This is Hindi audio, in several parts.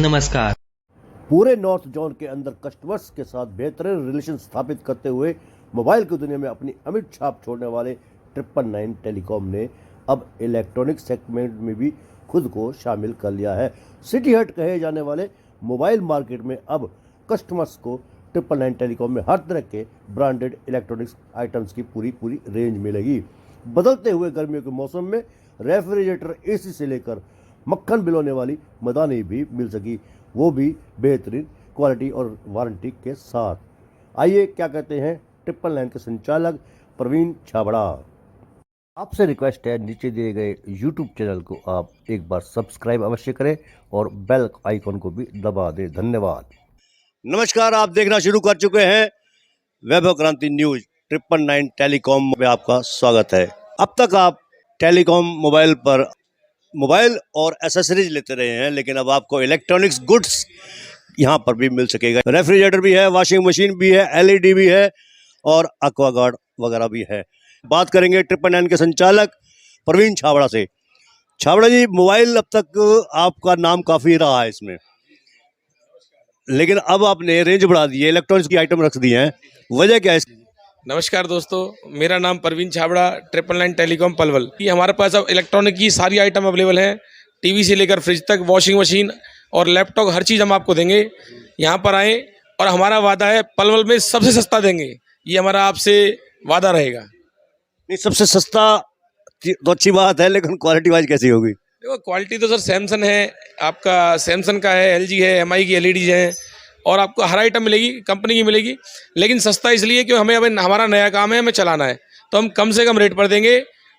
नमस्कार। पूरे नॉर्थ जोन के अंदर कस्टमर्स के साथ बेहतरीन रिलेशन स्थापित करते हुए मोबाइल की दुनिया में अपनी अमिट छाप छोड़ने वाले 999 टेलीकॉम ने अब इलेक्ट्रॉनिक सेगमेंट में भी खुद को शामिल कर लिया है। सिटी हट कहे जाने वाले मोबाइल मार्केट में अब कस्टमर्स को 999 टेलीकॉम में हर तरह के ब्रांडेड इलेक्ट्रॉनिक्स आइटम्स की पूरी रेंज मिलेगी। बदलते हुए गर्मियों के मौसम में रेफ्रिजरेटर, एसी से लेकर मक्खन बिलोने वाली मदानी भी मिल सकी, वो भी बेहतरीन क्वालिटी और वारंटी के साथ। आइए क्या कहते हैं 999 के संचालक प्रवीण छाबड़ा। आपसे रिक्वेस्ट है, नीचे दिए गए YouTube चैनल को आप एक बार सब्सक्राइब अवश्य करें और बेल आइकन को भी दबा दें। धन्यवाद। नमस्कार, आप देखना शुरू कर चुके हैं वैभव क्रांति न्यूज। 999 टेलीकॉम में आपका स्वागत है। अब तक आप टेलीकॉम मोबाइल पर मोबाइल और एसेसरीज लेते रहे हैं, लेकिन अब आपको इलेक्ट्रॉनिक्स गुड्स यहाँ पर भी मिल सकेगा। रेफ्रिजरेटर भी है, वॉशिंग मशीन भी है, LED भी है और एक्वागार्ड वगैरह भी है। बात करेंगे 999 के संचालक प्रवीण छाबड़ा से। छाबड़ा जी, मोबाइल अब तक आपका नाम काफ़ी रहा है इसमें, लेकिन अब आपने रेंज बढ़ा दी है, इलेक्ट्रॉनिक्स की आइटम रख दी हैं, वजह क्या है इसकी? नमस्कार दोस्तों, मेरा नाम प्रवीण छाबड़ा, 999 टेलीकॉम पलवल। ये हमारे पास अब इलेक्ट्रॉनिक की सारी आइटम अवेलेबल हैं। टीवी से लेकर फ्रिज तक, वॉशिंग मशीन और लैपटॉप, हर चीज़ हम आपको देंगे। यहाँ पर आएँ और हमारा वादा है पलवल में सबसे सस्ता देंगे, ये हमारा आपसे वादा रहेगा। नहीं, सबसे सस्ता तो अच्छी बात है, लेकिन क्वालिटी वाइज कैसी होगी? देखो, क्वालिटी तो सर सैमसंग है, आपका सैमसंग का है, LG है, MI की LEDs हैं और आपको हर आइटम मिलेगी, कंपनी की मिलेगी। लेकिन सस्ता इसलिए कि हमें अभी हमारा नया काम है, हमें चलाना है, तो हम कम से कम रेट पर देंगे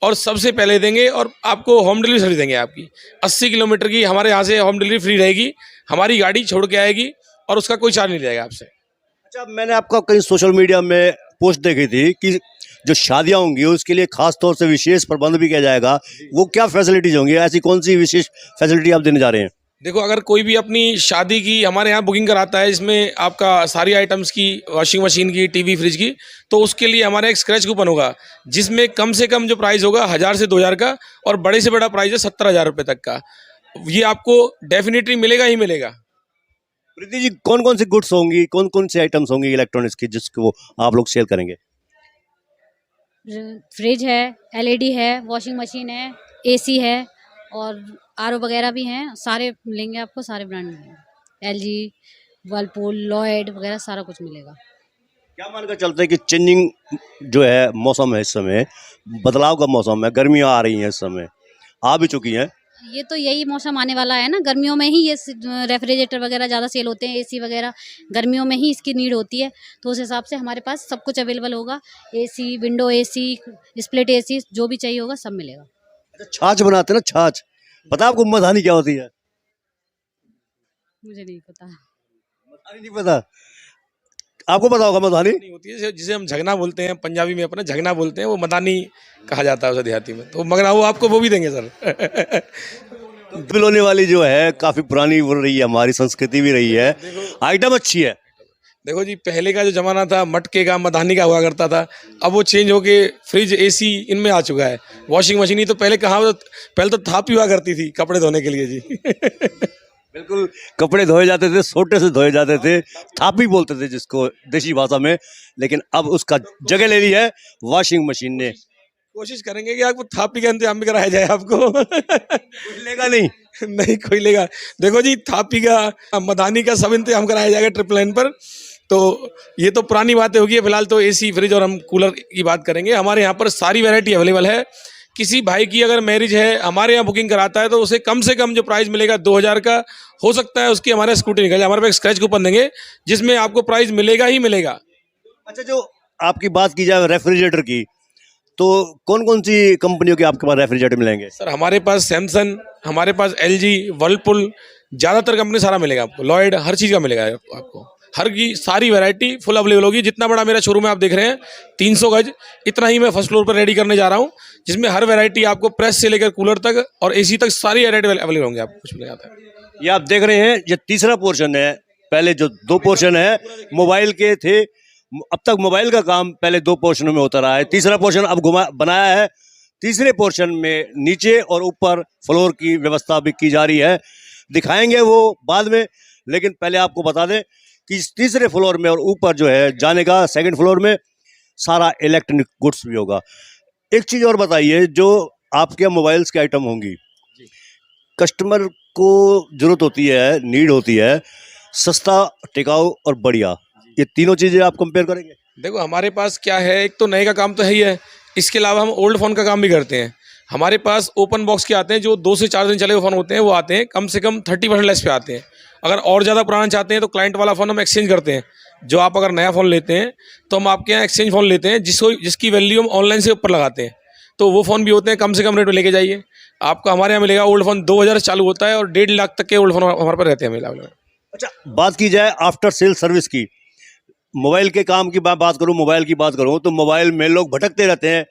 और सबसे पहले देंगे। और आपको होम डिलीवरी फ्री देंगे। आपकी 80 किलोमीटर की हमारे यहाँ से होम डिलीवरी फ्री रहेगी। हमारी गाड़ी छोड़ के आएगी और उसका कोई चार्ज नहीं रहेगा आपसे। अच्छा, मैंने आपका कहीं सोशल मीडिया में पोस्ट देखी थी कि जो शादियां होंगी उसके लिए खास तौर से विशेष प्रबंध भी किया जाएगा, वो क्या फैसिलिटीज होंगी? ऐसी कौन सी विशेष फैसिलिटी आप देने जा रहे हैं? देखो, अगर कोई भी अपनी शादी की हमारे यहाँ बुकिंग कराता है, इसमें आपका सारी आइटम्स की, वॉशिंग मशीन की, टीवी, फ्रिज की, तो उसके लिए हमारा एक स्क्रैच कूपन होगा, जिसमें कम से कम जो प्राइस होगा 1000 से 2000 का और बड़े से बड़ा प्राइस है 17,000 रुपये तक का। ये आपको डेफिनेटली मिलेगा ही मिलेगा। प्रीति जी, कौन कौन सी गुड्स होंगी, कौन कौन सी आइटम्स होंगी इलेक्ट्रॉनिक्स की जिसको आप लोग सेल करेंगे? फ्रिज है, LED है, वॉशिंग मशीन है, AC है और RO वगैरह भी हैं। सारे मिलेंगे आपको, सारे ब्रांड मिलेंगे। LG, वर्लपूल, लॉयड वगैरह सारा कुछ मिलेगा। क्या मानकर चलते हैं कि चेंजिंग जो है मौसम है, इस समय बदलाव का मौसम है, गर्मियाँ आ रही हैं, इस समय आ भी चुकी हैं। ये तो यही मौसम आने वाला है ना, गर्मियों में ही ये रेफ्रिजरेटर वगैरह ज़्यादा सेल होते हैं, AC वगैरह गर्मियों में ही इसकी नीड होती है, तो उस हिसाब से हमारे पास सब कुछ अवेलेबल होगा। AC, window AC, split AC, जो भी चाहिए होगा सब मिलेगा। अच्छा, छाछ बनाते हैं ना, छाछ, पता आपको मधानी क्या होती है? मुझे नहीं पता। मधानी नहीं पता? आपको पता होगा मधानी? नहीं होती है, जिसे हम झगना बोलते हैं, पंजाबी में अपना झगना बोलते हैं, वो मदानी कहा जाता है उसे देहाती में, तो मगर वो आपको वो भी देंगे सर। बिलोने वाली जो है काफी पुरानी वो रही है, हमारी संस्कृति भी रही है, आइटम अच्छी है। देखो जी, पहले का जो जमाना था मटके का, मधानी का हुआ करता था, अब वो चेंज होके फ्रिज, AC इनमें आ चुका है। वॉशिंग मशीन ही तो पहले कहाँ, पहले तो थाप हुआ करती थी कपड़े धोने के लिए जी। बिल्कुल, कपड़े धोए जाते थे, सोटे से धोए जाते थे, थापी बोलते थे जिसको देसी भाषा में, लेकिन अब उसका जगह ले ली है वॉशिंग मशीन ने। कोशिश करेंगे कि आपको थापी का इंतजाम भी कराया जाए आपको। कोई लेगा नहीं? नहीं, कोई लेगा। देखो जी, थापी का, मधानी का सब इंतजाम कराया जाएगा 999 पर। तो ये तो पुरानी बातें होगी, फिलहाल तो AC, फ्रिज और हम कूलर की बात करेंगे। हमारे यहाँ पर सारी वैरायटी अवेलेबल है। किसी भाई की अगर मैरिज है, हमारे यहाँ बुकिंग कराता है, तो उसे कम से कम जो प्राइस मिलेगा 2000 का हो सकता है, उसकी हमारे स्कूटी निकल जाए। हमारे पास स्क्रैच कूपन देंगे जिसमें आपको प्राइस मिलेगा ही मिलेगा। अच्छा, जो आपकी बात की जाए रेफ्रिजरेटर की, तो कौन कौन सी कंपनियों के आपके पास रेफ्रिजरेटर मिलेंगे? सर, हमारे पास सैमसंग, हमारे पास LG, वर्लपूल, ज़्यादातर कंपनी सारा मिलेगा आपको, लॉयड, हर चीज़ का मिलेगा आपको। हर की सारी वैरायटी फुल अवेलेबल होगी। जितना बड़ा मेरा शोरूम है आप देख रहे हैं, 300 गज, इतना ही मैं फर्स्ट फ्लोर पर रेडी करने जा रहा हूँ, जिसमें हर वैरायटी आपको प्रेस से लेकर कूलर तक और AC तक सारी वैरायटी अवेलेबल होंगे, आपको कुछ मिलेगा था। ये आप देख रहे हैं, ये तीसरा पोर्शन है। पहले जो 2 पोर्शन है मोबाइल के थे, अब तक मोबाइल का काम पहले 2 पोर्शनों में होता रहा है, तीसरा पोर्शन अब बनाया है। तीसरे पोर्शन में नीचे और ऊपर फ्लोर की व्यवस्था भी की जा रही है। दिखाएंगे वो बाद में, लेकिन पहले आपको बता दें कि इस तीसरे फ्लोर में और ऊपर जो है जाने का सेकंड फ्लोर में सारा इलेक्ट्रॉनिक गुड्स भी होगा। एक चीज़ और बताइए, जो आपके मोबाइल्स की आइटम होंगी, कस्टमर को जरूरत होती है, नीड होती है सस्ता, टिकाऊ और बढ़िया, ये तीनों चीज़ें आप कंपेयर करेंगे? देखो हमारे पास क्या है, एक तो नए का काम तो है ही है, इसके अलावा हम ओल्ड फ़ोन का काम भी करते हैं। हमारे पास ओपन बॉक्स के आते हैं, जो 2 से 4 दिन चले हुए फ़ोन होते हैं, वो आते हैं कम से कम 30% लेस पे आते हैं। अगर और ज़्यादा पुराना चाहते हैं तो क्लाइंट वाला फ़ोन हम एक्सचेंज करते हैं। जो आप अगर नया फ़ोन लेते हैं तो हम आपके यहाँ एक्सचेंज फ़ोन लेते हैं, जिसकी वैल्यू हम ऑनलाइन से ऊपर लगाते हैं, तो वो फ़ोन भी होते हैं। कम से कम रेट में लेके जाइए, आपको हमारे यहाँ मिलेगा। ओल्ड फ़ोन 2000 से चालू होता है और 1.5 लाख तक के ओल्ड फ़ोन हमारे पास रहते हैं अवेलेबल। अच्छा, बात की जाए आफ्टर सेल सर्विस की, मोबाइल के काम की बात करूं, मोबाइल की बात करूं, तो मोबाइल में लोग भटकते रहते हैं।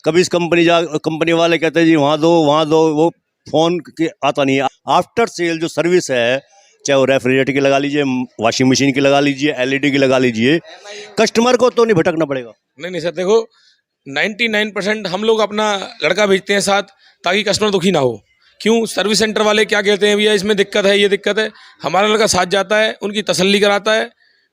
कभी इस कंपनी वाले कहते हैं जी वहाँ दो, वो फ़ोन के आता नहीं है। आफ्टर सेल जो सर्विस है, चाहे वो रेफ्रिजरेटर की लगा लीजिए, वॉशिंग मशीन की लगा लीजिए, एलईडी की लगा लीजिए, कस्टमर को तो नहीं भटकना पड़ेगा? नहीं सर, देखो 99% हम लोग अपना लड़का भेजते हैं साथ, ताकि कस्टमर दुखी ना हो। क्यों, सर्विस सेंटर वाले क्या कहते हैं, भैया इसमें दिक्कत है, ये दिक्कत है, हमारा लड़का साथ जाता है, उनकी तसल्ली कराता है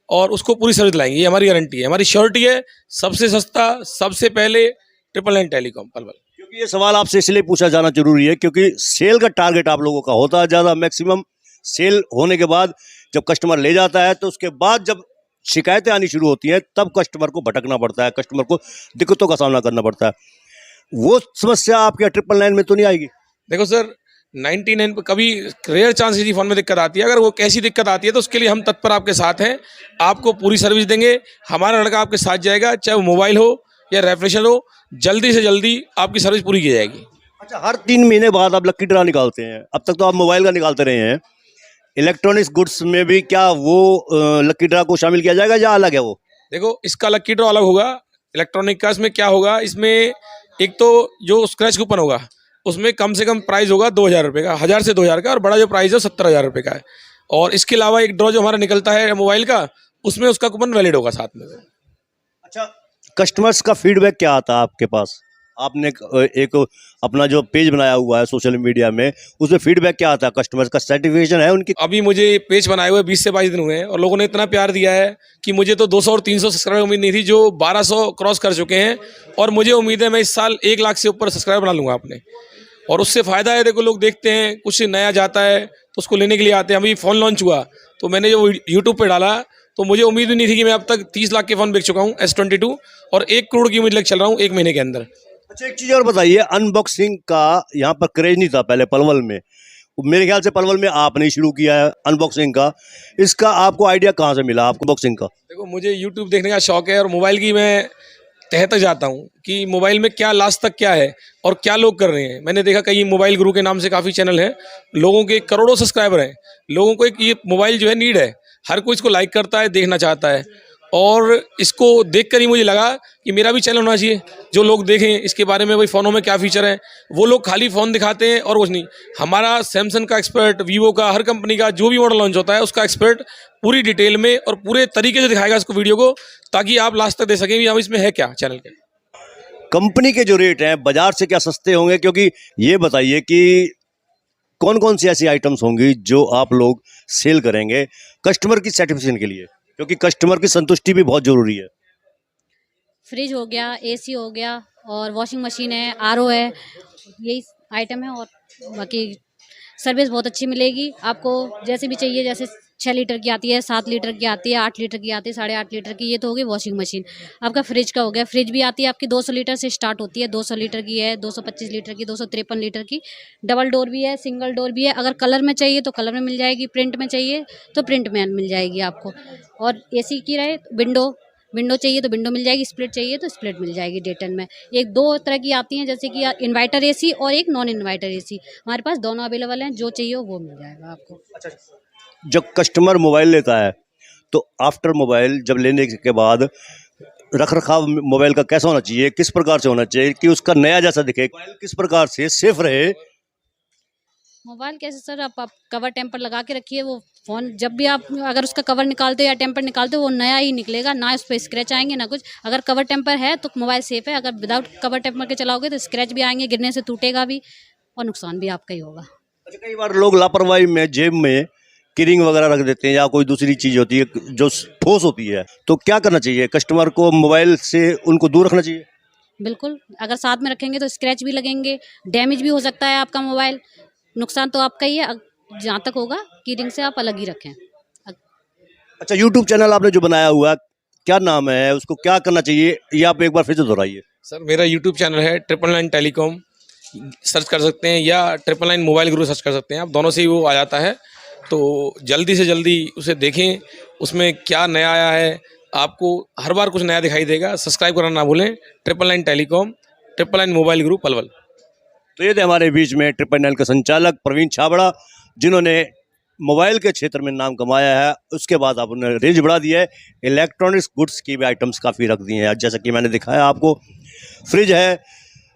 और उसको पूरी सर्विस लाएंगे। ये हमारी गारंटी है, हमारी श्योरिटी है। सबसे सस्ता, सबसे पहले 999 टेलीकॉम पलवल। क्योंकि ये सवाल आपसे इसलिए पूछा जाना जरूरी है क्योंकि सेल का टारगेट आप लोगों का होता है ज़्यादा, मैक्सिमम। सेल होने के बाद जब कस्टमर ले जाता है तो उसके बाद जब शिकायतें आनी शुरू होती हैं तब कस्टमर को भटकना पड़ता है, कस्टमर को दिक्कतों का सामना करना पड़ता है। वो समस्या आपके 999 में तो नहीं आएगी? देखो सर, 99 पे कभी रेयर चांस किसी फ़ोन में दिक्कत आती है। अगर वो कैसी दिक्कत आती है तो उसके लिए हम तत्पर आपके साथ हैं, आपको पूरी सर्विस देंगे। हमारा लड़का आपके साथ जाएगा, चाहे वो मोबाइल हो या रेफ्रिजरेटर हो, जल्दी से जल्दी आपकी सर्विस पूरी की जाएगी। अच्छा, हर 3 महीने बाद आप लक्की ड्रा निकालते हैं, अब तक तो आप मोबाइल का निकालते रहे हैं, इलेक्ट्रॉनिक्स गुड्स में भी क्या वो लक्की ड्रा को शामिल किया जाएगा या अलग है वो? देखो इसका लक्की ड्रॉ अलग होगा, इलेक्ट्रॉनिक का। इसमें क्या होगा, इसमें एक तो जो स्क्रैच कूपन होगा उसमें कम से कम प्राइस होगा 2000 रुपये का, 1000 से 2000 का, और बड़ा जो प्राइस है 70,000 रुपये का है। और इसके अलावा एक ड्रॉ जो हमारा निकलता है मोबाइल का, उसमें उसका कूपन वैलिड होगा साथ में। अच्छा, कस्टमर्स का फीडबैक क्या आता है आपके पास? आपने एक अपना जो पेज बनाया हुआ है सोशल मीडिया में, उसमें फीडबैक क्या आता है? कस्टमर्स का सर्टिफिकेशन है उनकी? अभी मुझे पेज बनाए हुए 20 से 22 दिन हुए हैं और लोगों ने इतना प्यार दिया है कि मुझे तो 200 और 300 सब्सक्राइबर उम्मीद नहीं थी, जो 1200 क्रॉस कर चुके हैं। और मुझे उम्मीद है मैं इस साल 1 लाख से ऊपर सब्सक्राइबर बना लूँगा अपने। और उससे फ़ायदा है, देखो लोग देखते हैं, कुछ नया जाता है तो उसको लेने के लिए आते हैं। अभी फ़ोन लॉन्च हुआ तो मैंने जो यूट्यूब पे डाला तो मुझे उम्मीद भी नहीं थी कि मैं अब तक 30 लाख के फ़ोन बेच चुका हूँ S22, और 1 करोड़ की उम्मीद लेकर चल रहा हूँ 1 महीने के अंदर। अच्छा, एक चीज़ और बताइए, अनबॉक्सिंग का यहाँ पर क्रेज नहीं था पहले पलवल में, मेरे ख्याल से पलवल में आपने शुरू किया है अनबॉक्सिंग का, इसका आपको आइडिया कहाँ से मिला आपको बॉक्सिंग का? देखो मुझे यूट्यूब देखने का शौक है और मोबाइल की मैं तह तक जाता हूँ कि मोबाइल में क्या लास्ट तक क्या है और क्या लोग कर रहे हैं। मैंने देखा कई मोबाइल गुरु के नाम से काफ़ी चैनल हैं, लोगों के करोड़ों सब्सक्राइबर हैं। लोगों को एक ये मोबाइल जो है नीड है, हर कोई इसको लाइक करता है, देखना चाहता है। और इसको देखकर ही मुझे लगा कि मेरा भी चैनल होना चाहिए, जो लोग देखें इसके बारे में, भाई फ़ोनों में क्या फ़ीचर है। वो लोग खाली फ़ोन दिखाते हैं और कुछ नहीं। हमारा सैमसंग का एक्सपर्ट, वीवो का, हर कंपनी का जो भी मॉडल लॉन्च होता है उसका एक्सपर्ट पूरी डिटेल में और पूरे तरीके से दिखाएगा इसको, वीडियो को, ताकि आप लास्ट तक दे सकें भी हम इसमें है क्या चैनल के। कंपनी के जो रेट हैं बाजार से क्या सस्ते होंगे? क्योंकि ये बताइए कि कौन कौन सी ऐसी आइटम्स होंगी जो आप लोग सेल करेंगे कस्टमर की सेटिस्फेक्शन के लिए, क्योंकि कस्टमर की संतुष्टि भी बहुत जरूरी है। फ्रिज हो गया, एसी हो गया, और वॉशिंग मशीन है, आरओ है, यही आइटम है। और बाकी सर्विस बहुत अच्छी मिलेगी आपको, जैसे भी चाहिए। जैसे 6 लीटर की आती है, 7 लीटर की आती है, 8 लीटर की आती है, 8.5 लीटर की। ये तो होगी वॉशिंग मशीन। आपका फ्रिज का हो गया, फ्रिज भी आती है आपकी 200 लीटर से स्टार्ट होती है, 200 लीटर की है, 225 लीटर की, 253 लीटर की। डबल डोर भी है, सिंगल डोर भी है। अगर कलर में चाहिए तो कलर में मिल जाएगी, प्रिंट में चाहिए तो प्रिंट में मिल जाएगी आपको। और एसी की रहे, विंडो चाहिए तो विंडो मिल जाएगी, स्प्लिट चाहिए तो स्प्लिट मिल जाएगी। डेटन में एक 2 तरह की आती हैं, जैसे कि इन्वर्टर एसी और एक नॉन इन्वर्टर एसी। हमारे पास दोनों अवेलेबल हैं, जो चाहिए वो मिल जाएगा आपको। अच्छा, जब कस्टमर मोबाइल लेता है तो आफ्टर मोबाइल जब लेने के बाद रख रखाव मोबाइल का कैसा होना चाहिए, किस प्रकार से होना चाहिए कि उसका नया जैसा दिखे, मोबाइल किस प्रकार से सेफ रहे? मोबाइल कैसे सर, आप कवर टेम्पर लगा के रखिए। वो फ़ोन जब भी आप अगर उसका कवर निकालते हो या टेम्पर निकालते हो, वो नया ही निकलेगा, ना उस पर स्क्रैच आएंगे ना कुछ। अगर कवर टेम्पर है तो मोबाइल सेफ़ है। अगर विदाउट कवर टेम्पर के चलाओगे तो स्क्रैच भी आएंगे, गिरने से टूटेगा भी और नुकसान भी आपका ही होगा। अच्छा, कई बार लोग लापरवाही में जेब में कीरिंग वगैरह रख देते हैं या कोई दूसरी चीज होती है जो ठोस होती है, तो क्या करना चाहिए? कस्टमर को मोबाइल से उनको दूर रखना चाहिए? बिल्कुल, अगर साथ में रखेंगे तो स्क्रैच भी लगेंगे, डैमेज भी हो सकता है आपका मोबाइल, नुकसान तो आपका ही है। जहाँ तक होगा कीरिंग से आप अलग ही रखें। अच्छा, यूट्यूब चैनल आपने जो बनाया हुआ है, क्या नाम है उसको, क्या करना चाहिए, ये आप एक बार फिर से दोहराइए। सर मेरा यूट्यूब चैनल है 999 टेलीकॉम, सर्च कर सकते हैं या 999 मोबाइल गुरु सर्च कर सकते हैं आप, दोनों से ही वो आ जाता है। तो जल्दी से जल्दी उसे देखें, उसमें क्या नया आया है, आपको हर बार कुछ नया दिखाई देगा। सब्सक्राइब करना ना भूलें, 999 टेलीकॉम, 999 मोबाइल गुरु पलवल। तो ये थे हमारे बीच में 999 के संचालक प्रवीण छाबड़ा, जिन्होंने मोबाइल के क्षेत्र में नाम कमाया है। उसके बाद आप उन्होंने रेंज बढ़ा दिया है, इलेक्ट्रॉनिक्स गुड्स की भी आइटम्स काफ़ी रख दिए हैं। जैसा कि मैंने दिखाया आपको, फ्रिज है,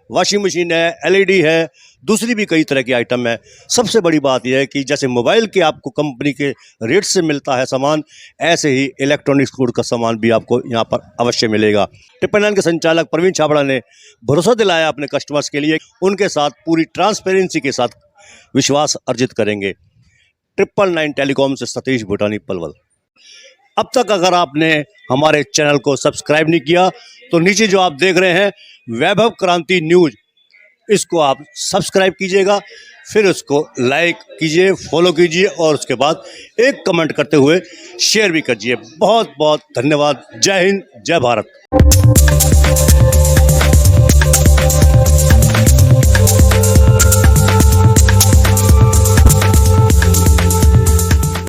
वॉशिंग मशीन है, एलईडी है, दूसरी भी कई तरह की आइटम है। सबसे बड़ी बात यह है कि जैसे मोबाइल के आपको कंपनी के रेट से मिलता है सामान, ऐसे ही इलेक्ट्रॉनिक्स गुड का सामान भी आपको यहाँ पर अवश्य मिलेगा। 999 के संचालक प्रवीण छाबड़ा ने भरोसा दिलाया अपने कस्टमर्स के लिए, उनके साथ पूरी ट्रांसपेरेंसी के साथ विश्वास अर्जित करेंगे। 999 टेलीकॉम से सतीश भूटानी, पलवल। अब तक अगर आपने हमारे चैनल को सब्सक्राइब नहीं किया तो नीचे जो आप देख रहे हैं वैभव क्रांति न्यूज, इसको आप सब्सक्राइब कीजिएगा, फिर उसको लाइक कीजिए, फॉलो कीजिए और उसके बाद एक कमेंट करते हुए शेयर भी कीजिए। बहुत बहुत धन्यवाद। जय हिंद, जय भारत।